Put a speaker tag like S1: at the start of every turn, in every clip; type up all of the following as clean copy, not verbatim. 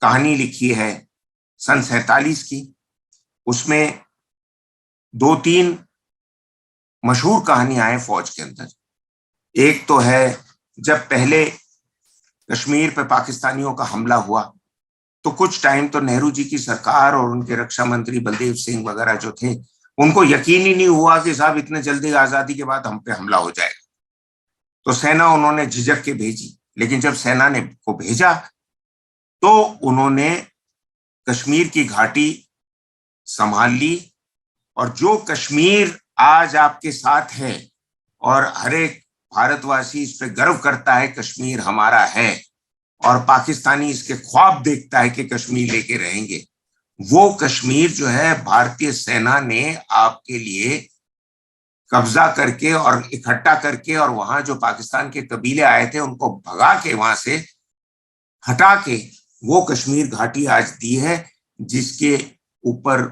S1: कहानी लिखी है सन 47 की। उसमें 2-3 मशहूर कहानियां हैं फौज के अंदर। एक तो है जब पहले कश्मीर पे पाकिस्तानियों का हमला हुआ तो कुछ टाइम तो नेहरू जी की सरकार और उनके रक्षा मंत्री बलदेव सिंह वगैरह जो थे, उनको यकीन ही नहीं हुआ कि साहब इतने जल्दी आजादी के बाद हम पे हमला हो जाएगा। तो सेना उन्होंने झिझक के भेजी, लेकिन जब सेना ने को भेजा तो उन्होंने कश्मीर की घाटी संभाल ली। और जो कश्मीर आज आपके साथ है और हर एक भारतवासी इस पे गर्व करता है कश्मीर हमारा है, और पाकिस्तानी इसके ख्वाब देखता है कि कश्मीर लेके रहेंगे, वो कश्मीर जो है भारतीय सेना ने आपके लिए कब्जा करके और इकट्ठा करके, और वहां जो पाकिस्तान के कबीले आए थे उनको भगा के वहां से हटा के वो कश्मीर घाटी आज दी है, जिसके ऊपर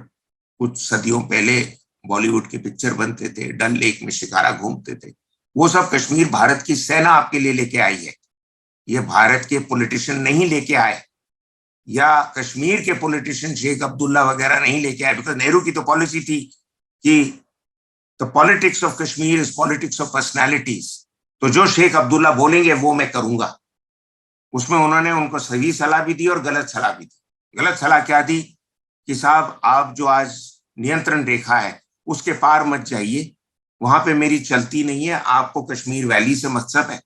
S1: कुछ सदियों पहले बॉलीवुड के पिक्चर बनते थे, डल लेक में शिकारा घूमते थे। वो सब कश्मीर भारत की सेना आपके लिए लेके आई है। ये भारत के पॉलिटिशियन नहीं लेके आए, या कश्मीर के पॉलिटिशियन शेख अब्दुल्ला वगैरह नहीं लेके आए। बिकॉज नेहरू की तो पॉलिसी थी कि the politics of Kashmir is politics of personalities. तो जो शेख अब्दुल्ला बोलेंगे वो मैं करूंगा। उसमें उन्होंने उनको सही सलाह भी दी और गलत सलाह भी दी। गलत सलाह क्या दी कि साहब आप जो आज नियंत्रण रेखा है उसके पार मत जाइए, वहां पे मेरी चलती नहीं है, आपको कश्मीर वैली से मतलब है।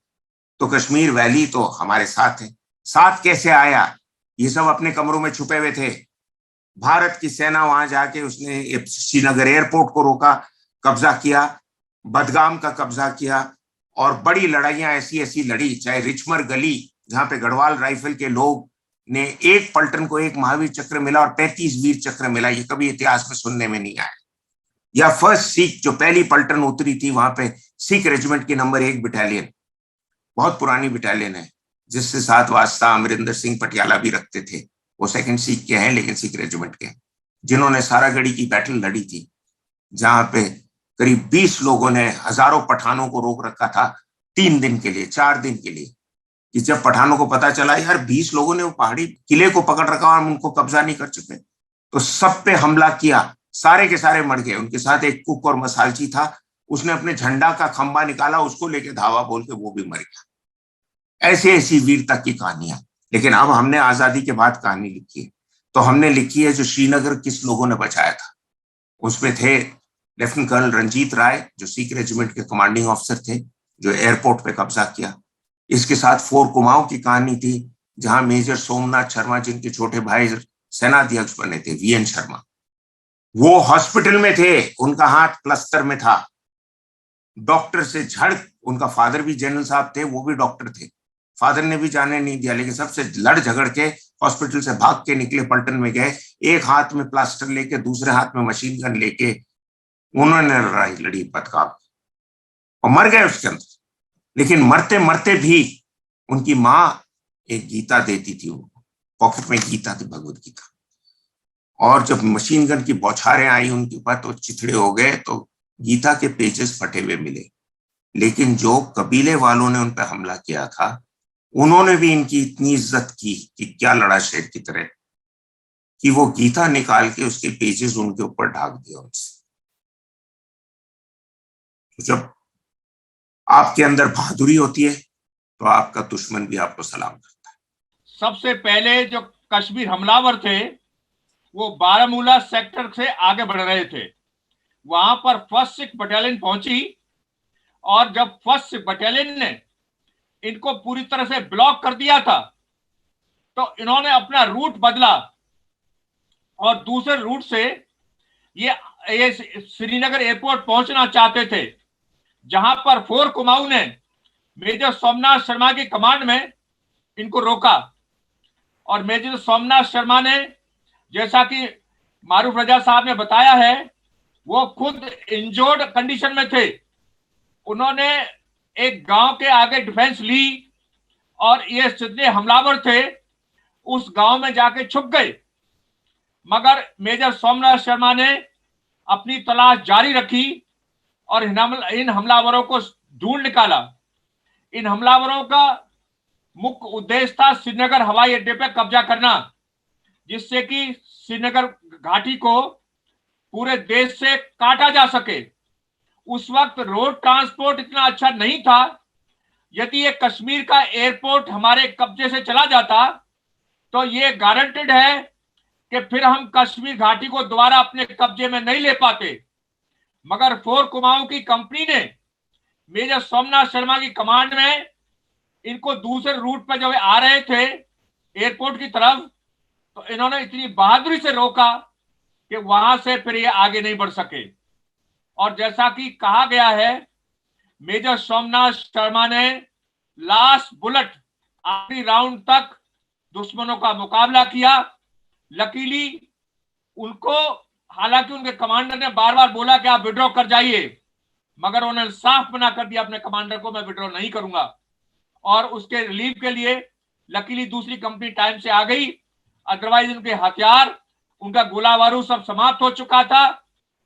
S1: तो कश्मीर वैली तो हमारे साथ है। साथ कैसे आया? ये सब अपने कमरों में छुपे हुए थे। भारत की सेना वहां जाके उसने श्रीनगर एयरपोर्ट को रोका, कब्जा किया, बदगाम का कब्जा किया, और बड़ी लड़ाइयां ऐसी ऐसी लड़ी, चाहे रिचमर गली जहां पे गढ़वाल राइफल के लोग ने एक पलटन को एक महावीर चक्र मिला और 35 वीर चक्र मिला, ये कभी इतिहास में सुनने में नहीं आया। या फर्स्ट सिख जो पहली पलटन उतरी थी वहां पे सिख रेजिमेंट की नंबर 1 बटालियन, बहुत पुरानी बटालियन है, जिससे साथ वास्ता अमरिंदर सिंह पटियाला भी रखते थे। वो सेकंड सिख के हैं लेकिन सिख रेजिमेंट के, जिन्होंने सारागढ़ी की बैटल लड़ी थी, जहां पे करीब 20 लोगों ने हजारों पठानों को रोक रखा था 3 दिन के लिए, 4 दिन के लिए, कि जब पठानों को पता चला यार 20 लोगों ने वो पहाड़ी किले को पकड़ रखा और हम उनको कब्जा नहीं कर चुके, तो सब पे हमला किया। सारे के सारे मर गए। उनके साथ एक कुक और मसालची था, उसने अपने झंडा का खंबा निकाला, उसको लेके धावा बोल के वो भी मर गया। ऐसी ऐसी वीरता की कहानियां। लेकिन अब हमने आजादी के बाद कहानी लिखी है, तो हमने लिखी है जो श्रीनगर किस लोगों ने बचाया था। उसमें थे लेफ्टिनेंट कर्नल रंजीत राय जो सिख रेजिमेंट के कमांडिंग ऑफिसर थे, जो एयरपोर्ट पे कब्जा किया। इसके साथ 4 कुमाऊं की कहानी थी, जहां मेजर सोमनाथ शर्मा जिनके छोटे भाई सेनाध्यक्ष बने थे, वीएन शर्मा, वो हॉस्पिटल में थे, उनका हाथ प्लास्टर में था, डॉक्टर से झड़, उनका फादर भी जनरल साहब थे, वो भी डॉक्टर थे, फादर ने भी जाने नहीं दिया, लेकिन सबसे लड़ झगड़ के हॉस्पिटल से भाग के निकले, पलटन में गए, एक हाथ में प्लास्टर लेके दूसरे हाथ में मशीन गन लेके उन्होंने लड़ाई लड़ी बदगाम और मर गए उसके अंदर। लेकिन मरते मरते भी उनकी माँ एक गीता देती थी उनको, पॉकेट में गीता थी, भगवत गीता, और जब मशीन गन की बौछारें आई उनके ऊपर तो चिथड़े हो गए, तो गीता के पेजेस फटे हुए मिले। लेकिन जो कबीले वालों ने उन पर हमला किया था उन्होंने भी इनकी इतनी इज्जत की कि क्या लड़ा शेर की तरह, कि वो गीता निकाल के उसके पेजेस उनके ऊपर ढाक दिया उनसे। तो जब आपके अंदर बहादुरी होती है तो आपका दुश्मन भी आपको सलाम करता है।
S2: सबसे पहले जो कश्मीर हमलावर थे वो बारामूला सेक्टर से आगे बढ़ रहे थे। वहां पर फर्स्ट सिख बटालियन पहुंची और जब फर्स्ट सिख बटालियन ने इनको पूरी तरह से ब्लॉक कर दिया था तो इन्होंने अपना रूट बदला और दूसरे रूट से ये श्रीनगर एयरपोर्ट पहुंचना चाहते थे, जहां पर 4 कुमाऊं ने मेजर सोमनाथ शर्मा की कमांड में इनको रोका। और मेजर सोमनाथ शर्मा ने, जैसा कि मारूफ रजा साहब ने बताया है, वो खुद इंजर्ड कंडीशन में थे। उन्होंने एक गांव के आगे डिफेंस ली और ये जितने हमलावर थे उस गांव में जाके छुप गए। मगर मेजर सोमनाथ शर्मा ने अपनी तलाश जारी रखी और इन हमलावरों को ढूंढ निकाला। इन हमलावरों का मुख्य उद्देश्य था श्रीनगर हवाई अड्डे पर कब्जा करना। जिससे कि श्रीनगर घाटी को पूरे देश से काटा जा सके। उस वक्त रोड ट्रांसपोर्ट इतना अच्छा नहीं था। यदि ये कश्मीर का एयरपोर्ट हमारे कब्जे से चला जाता तो ये गारंटेड है कि फिर हम कश्मीर घाटी को दोबारा अपने कब्जे में नहीं ले पाते। मगर फोर कुमाऊं की कंपनी ने मेजर सोमनाथ शर्मा की कमांड में इनको दूसरे रूट पर जब आ रहे थे एयरपोर्ट की तरफ, तो इन्होंने इतनी बहादुरी से रोका कि वहां से फिर ये आगे नहीं बढ़ सके। और जैसा कि कहा गया है, मेजर सोमनाथ शर्मा ने लास्ट बुलेट आखिरी राउंड तक दुश्मनों का मुकाबला किया। लकीली उनको, हालांकि उनके कमांडर ने बार बार बोला कि आप विड्रॉ कर जाइए, मगर उन्होंने साफ मना कर दिया अपने कमांडर को, मैं विड्रॉ नहीं करूंगा। और उसके रिलीफ के लिए लकीली दूसरी कंपनी टाइम से आ गई, अदरवाइज उनके हथियार, उनका गोला बारूद सब समाप्त हो चुका था,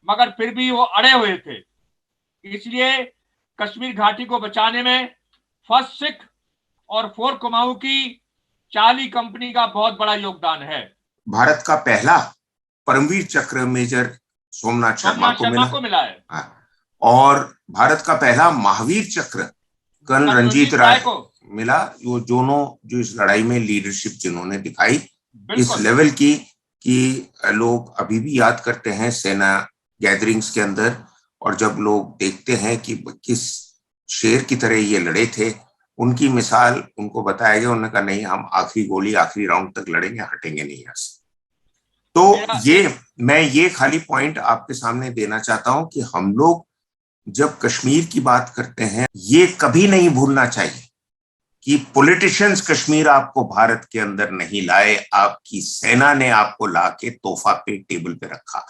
S2: मगर फिर भी वो अड़े हुए थे। इसलिए कश्मीर घाटी को बचाने में फर्स्ट सिख और फोर कुमाऊं की चाली कंपनी का बहुत बड़ा योगदान है।
S1: भारत का पहला परमवीर चक्र मेजर सोमनाथ शर्मा को मिला
S2: है।
S1: और भारत का पहला महावीर चक्र कर्नल रंजीत राय को मिला। वो दोनों जो इस लड़ाई में लीडरशिप जिन्होंने दिखाई इस लेवल की कि लोग अभी भी याद करते हैं सेना गैदरिंग्स के अंदर। और जब लोग देखते हैं कि किस शेर की तरह ये लड़े थे, उनकी मिसाल उनको बताया गया, उन्होंने कहा नहीं, हम आखिरी गोली आखिरी राउंड तक लड़ेंगे, हटेंगे नहीं यहाँ से। तो मैं ये खाली पॉइंट आपके सामने देना चाहता हूं कि हम लोग जब कश्मीर की बात करते हैं, ये कभी नहीं भूलना चाहिए कि पॉलिटिशियंस कश्मीर आपको भारत के अंदर नहीं लाए, आपकी सेना ने आपको लाके तोहफा पे टेबल पे रखा।